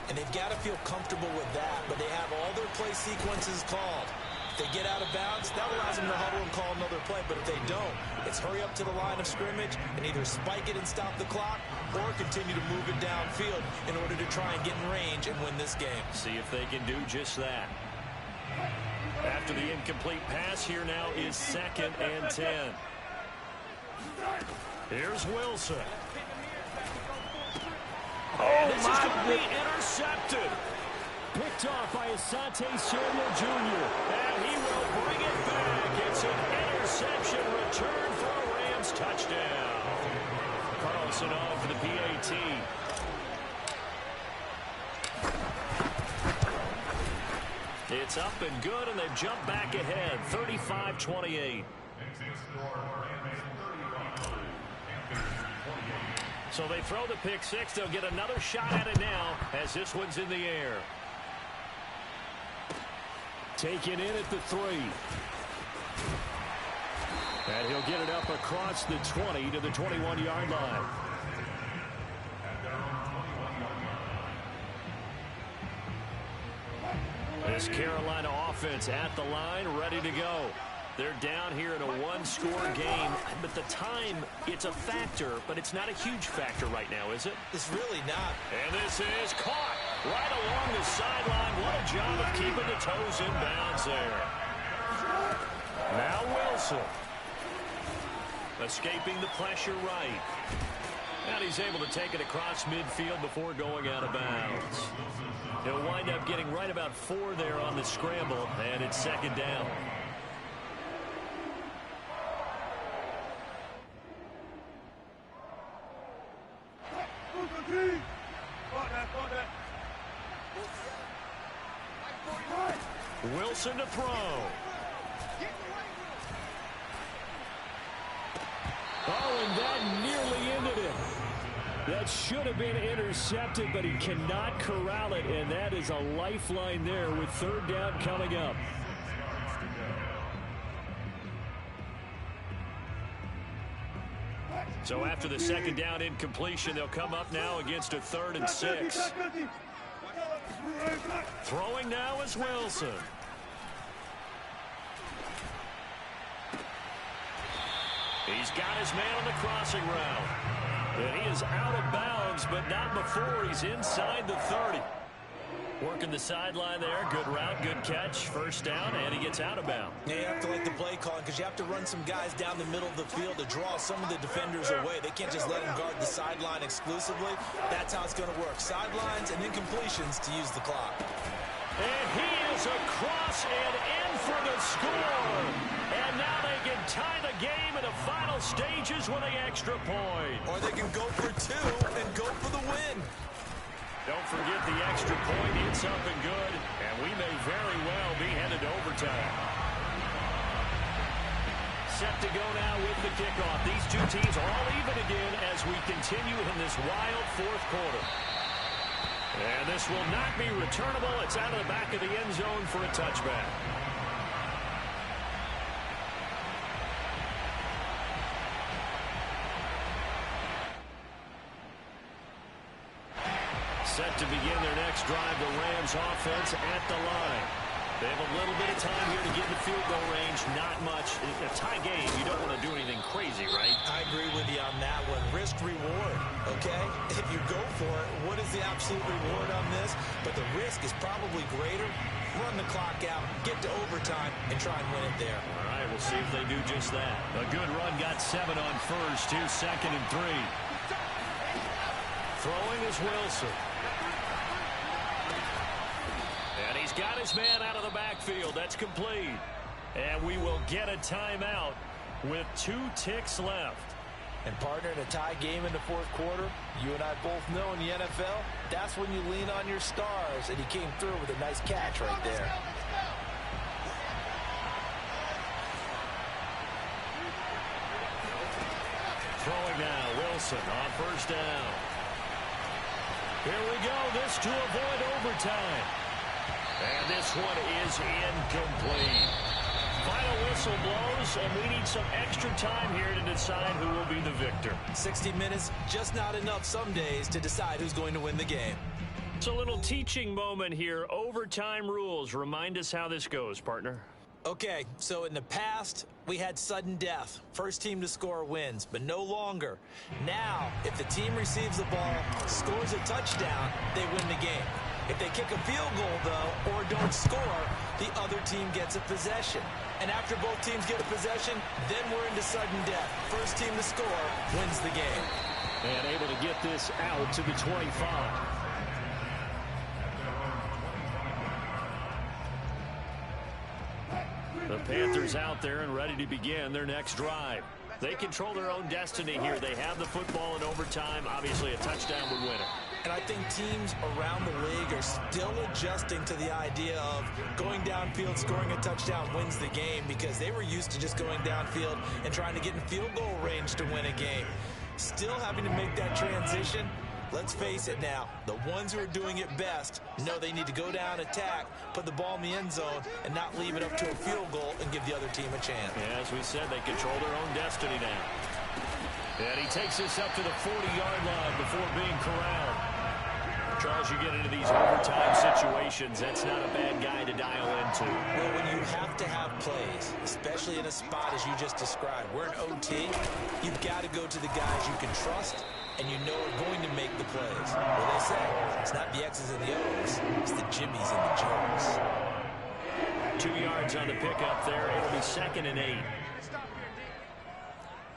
And they've got to feel comfortable with that, but they have all their play sequences called. If they get out of bounds, that allows them to huddle and call another play, but if they don't, it's hurry up to the line of scrimmage and either spike it and stop the clock or continue to move it downfield in order to try and get in range and win this game. See if they can do just that. After the incomplete pass, here now is 2nd and 10. Here's Wilson. And this is going to be intercepted. Picked off by Asante Samuel Jr. And he will bring it back. It's an interception return for a Rams touchdown. Carlson on for the PAT. It's up and good, and they've jumped back ahead, 35-28. So they throw the pick six. They'll get another shot at it now as this one's in the air. Taken in at the 3. And he'll get it up across the 20 to the 21-yard line. This Carolina offense at the line, ready to go. They're down here in a one-score game, but the time, it's a factor, but it's not a huge factor right now, is it? It's really not. And this is caught right along the sideline. What a job of keeping the toes in bounds there. Now Wilson. Escaping the pressure right. And he's able to take it across midfield before going out of bounds. He'll wind up getting right about 4 there on the scramble, and it's second down. Wilson to throw. Oh, and that nearly ended it. That should have been intercepted, but he cannot corral it, and that is a lifeline there with third down coming up. So after the second down incompletion, they'll come up now against a 3rd and 6. Throwing now is Wilson. He's got his man on the crossing route. And he is out of bounds, but not before he's inside the 30. Working the sideline there. Good route, good catch. First down, and he gets out of bounds. Yeah, you have to like the play calling because you have to run some guys down the middle of the field to draw some of the defenders away. They can't just let them guard the sideline exclusively. That's how it's going to work. Sidelines and incompletions to use the clock. And he is across and in for the score. And now they can tie the game in the final stages with an extra point. Or they can go for 2 and go for the win. Don't forget the extra point. It's up and good. And we may very well be headed to overtime. Set to go now with the kickoff. These two teams are all even again as we continue in this wild 4th quarter. And this will not be returnable. It's out of the back of the end zone for a touchback. Set to begin their next drive, the Rams offense at the line. They have a little bit of time here to get in the field goal range. Not much. A tie game, you don't want to do anything crazy, right? I agree with you on that one. Risk reward, okay? If you go for it, what is the absolute reward on this? But the risk is probably greater. Run the clock out, get to overtime, and try and win it there. All right, we'll see if they do just that. A good run got 7 on first. Here's 2nd and 3. Throwing is Wilson. And he's got his man out of the backfield. That's complete. And we will get a timeout with 2 ticks left. And partner, in a tie game in the 4th quarter, you and I both know in the NFL, that's when you lean on your stars. And he came through with a nice catch right there. Throwing now, Wilson on first down. Here we go. This to avoid overtime. And this one is incomplete. Final whistle blows, and we need some extra time here to decide who will be the victor. 60 minutes, just not enough some days to decide who's going to win the game. It's a little teaching moment here. Overtime rules. Remind us how this goes, partner. Okay, so in the past, we had sudden death. First team to score wins, but no longer. Now, if the team receives the ball, scores a touchdown, they win the game. If they kick a field goal, though, or don't score, the other team gets a possession. And after both teams get a possession, then we're into sudden death. First team to score wins the game. And able to get this out to the 25. The Panthers out there and ready to begin their next drive. They control their own destiny here. They have the football in overtime. Obviously, a touchdown would win it. And I think teams around the league are still adjusting to the idea of going downfield, scoring a touchdown wins the game, because they were used to just going downfield and trying to get in field goal range to win a game. Still having to make that transition. Let's face it now, the ones who are doing it best know they need to go down, attack, put the ball in the end zone, and not leave it up to a field goal and give the other team a chance. Yeah, as we said, they control their own destiny now. And he takes this up to the 40-yard line before being corralled. Charles, you get into these overtime situations, that's not a bad guy to to. Well, when you have to have plays, especially in a spot as you just described, we're in OT, you've got to go to the guys you can trust and you know are going to make the plays. What they say, it's not the X's and the O's, it's the Jimmies and the Joes. 2 yards on the pickup there. It'll be 2nd and 8. Stop here, D.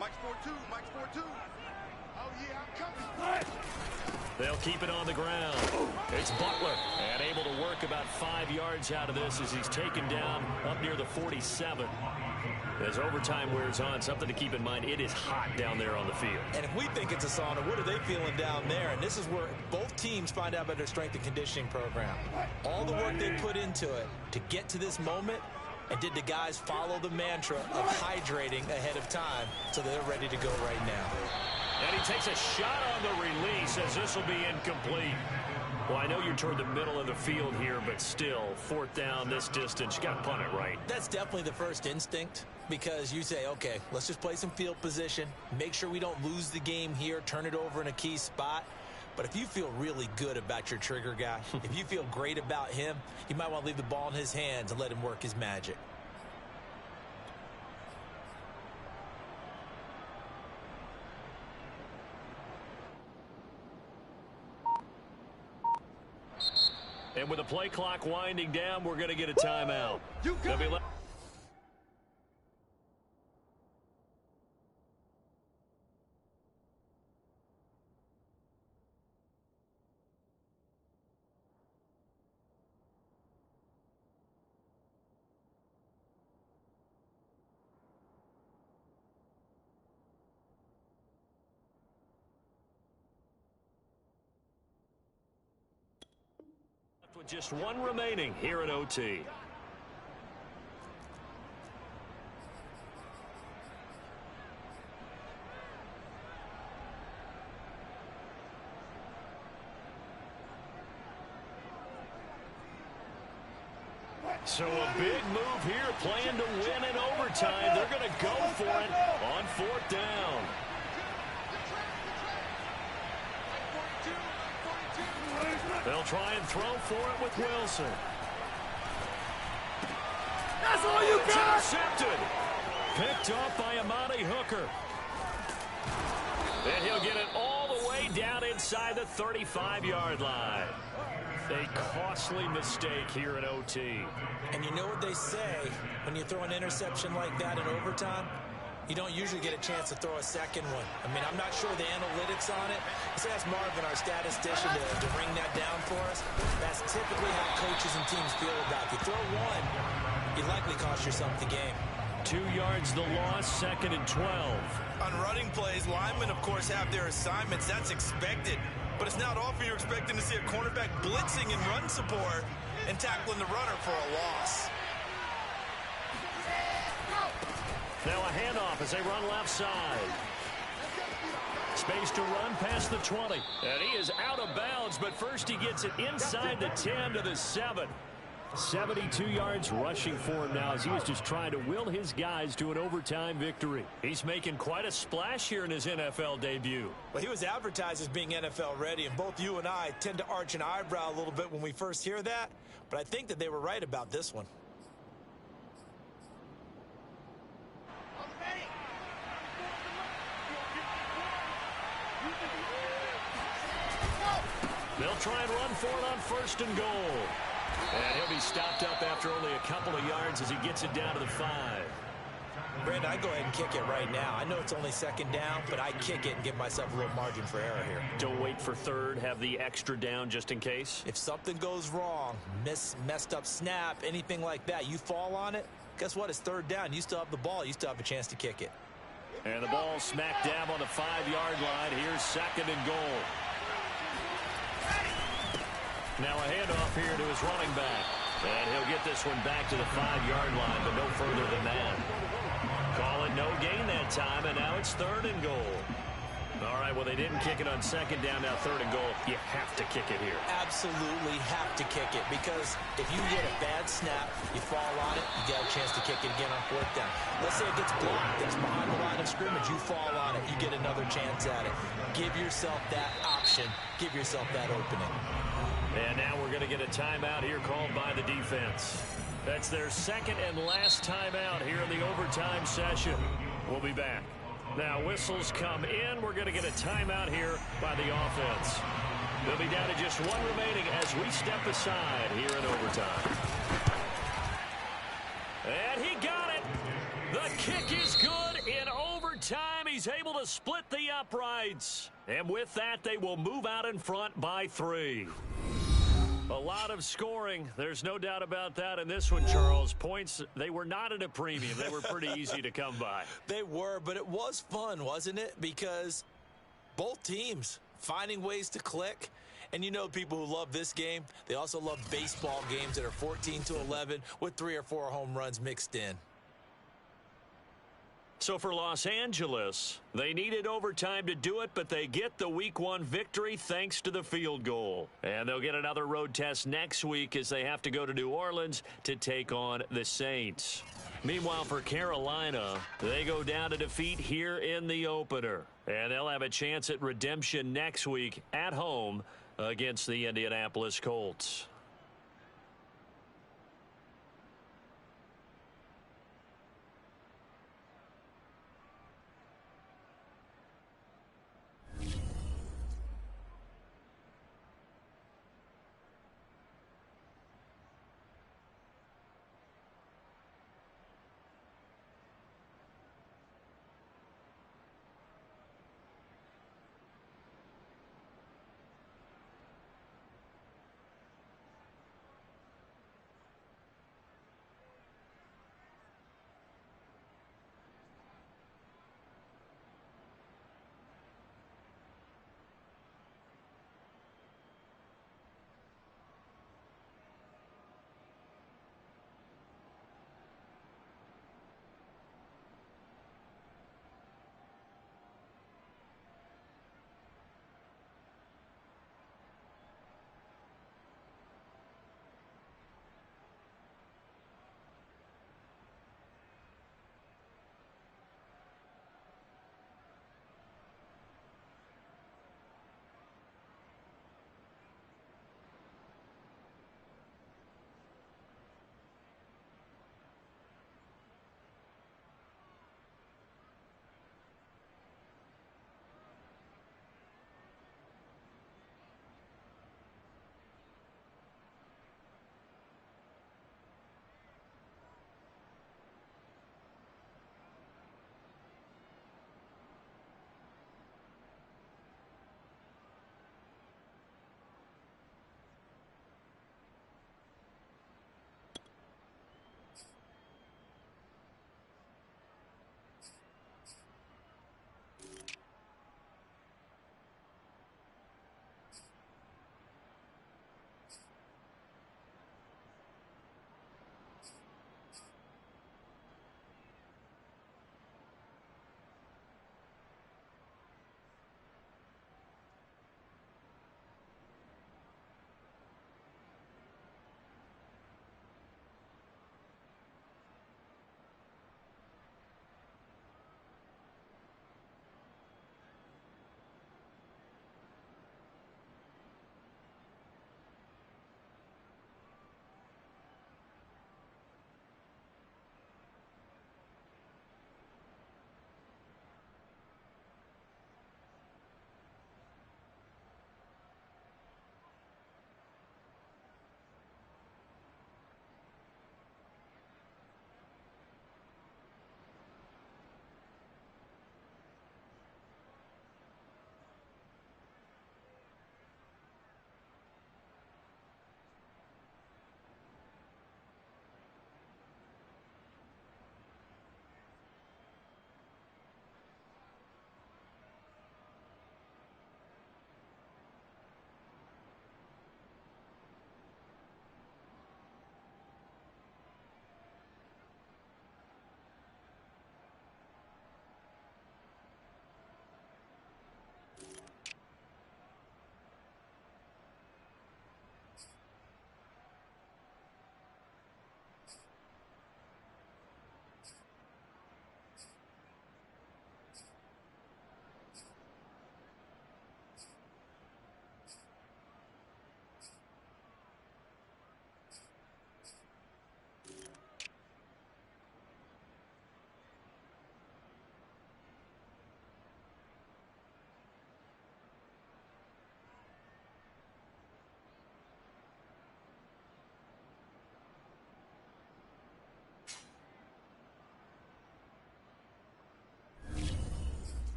Mike's 4-2. Mike's 4-2. Oh, yeah, I'm coming. They'll keep it on the ground. It's Butler, and able to work about 5 yards out of this as he's taken down up near the 47. As overtime wears on, something to keep in mind, it is hot down there on the field. And if we think it's a sauna, what are they feeling down there? And this is where both teams find out about their strength and conditioning program. All the work they put into it to get to this moment, and did the guys follow the mantra of hydrating ahead of time so they're ready to go right now. And he takes a shot on the release as this will be incomplete. Well, I know you're toward the middle of the field here, but still, 4th down this distance, you got to punt it right. That's definitely the first instinct because you say, okay, let's just play some field position, make sure we don't lose the game here, turn it over in a key spot. But if you feel really good about your trigger guy, if you feel great about him, you might want to leave the ball in his hands and let him work his magic. And with the play clock winding down, we're going to get a timeout. They'll be with just 1 remaining here in OT. So a big move here, playing to win in overtime. They're going to go for it on 4th down. They'll try and throw for it with Wilson. That's all you It's got! intercepted. Picked off by Amani Hooker. And he'll get it all the way down inside the 35-yard line. A costly mistake here in OT. And you know what they say, when you throw an interception like that in overtime, you don't usually get a chance to throw a second one. I mean, I'm not sure the analytics on it. Let's ask Marvin, our statistician, to ring that down for us. That's typically how coaches and teams feel about it. If you throw one, you likely cost yourself the game. 2 yards the loss, 2nd and 12. On running plays, linemen, of course, have their assignments. That's expected. But it's not often you're expecting to see a cornerback blitzing in run support and tackling the runner for a loss. Now a handoff as they run left side. Space to run past the 20. And he is out of bounds, but first he gets it inside the 10 to the 7. 72 yards rushing for him now as he was just trying to will his guys to an overtime victory. He's making quite a splash here in his NFL debut. Well, he was advertised as being NFL ready, and both you and I tend to arch an eyebrow a little bit when we first hear that, but I think that they were right about this one. They'll try and run for it on 1st and goal. And he'll be stopped up after only a couple of yards as he gets it down to the 5. Brandon, I go ahead and kick it right now. I know it's only 2nd down, but I kick it and give myself a little margin for error here. Don't wait for 3rd, have the extra down just in case. If something goes wrong, messed up snap, anything like that, you fall on it, guess what? It's 3rd down. You still have the ball. You still have a chance to kick it. And the ball smack dab on the 5-yard line. Here's 2nd and goal. Now a handoff here to his running back. And he'll get this one back to the 5-yard line, but no further than that. Call it no gain that time, and now it's 3rd and goal. All right, well, they didn't kick it on 2nd down, now 3rd and goal. You have to kick it here. Absolutely have to kick it, because if you get a bad snap, you fall on it, you got a chance to kick it again on 4th down. Let's say it gets blocked, it's behind the line of scrimmage, you fall on it, you get another chance at it. Give yourself that option. Give yourself that opening. And now we're going to get a timeout here called by the defense. That's their second and last timeout here in the overtime session. We'll be back. Now, whistles come in. We're going to get a timeout here by the offense. They'll be down to just one remaining as we step aside here in overtime. And he got it. The kick is good in overtime. He's able to split the uprights. And with that, they will move out in front by 3. A lot of scoring. There's no doubt about that in this one, Charles. Points, they were not at a premium. They were pretty easy to come by. They were, but it was fun, wasn't it? Because both teams finding ways to click. And you know people who love this game, they also love baseball games that are 14-11 with 3 or 4 home runs mixed in. So for Los Angeles, they needed overtime to do it, but they get the Week 1 victory thanks to the field goal. And they'll get another road test next week as they have to go to New Orleans to take on the Saints. Meanwhile, for Carolina, they go down to defeat here in the opener. And they'll have a chance at redemption next week at home against the Indianapolis Colts.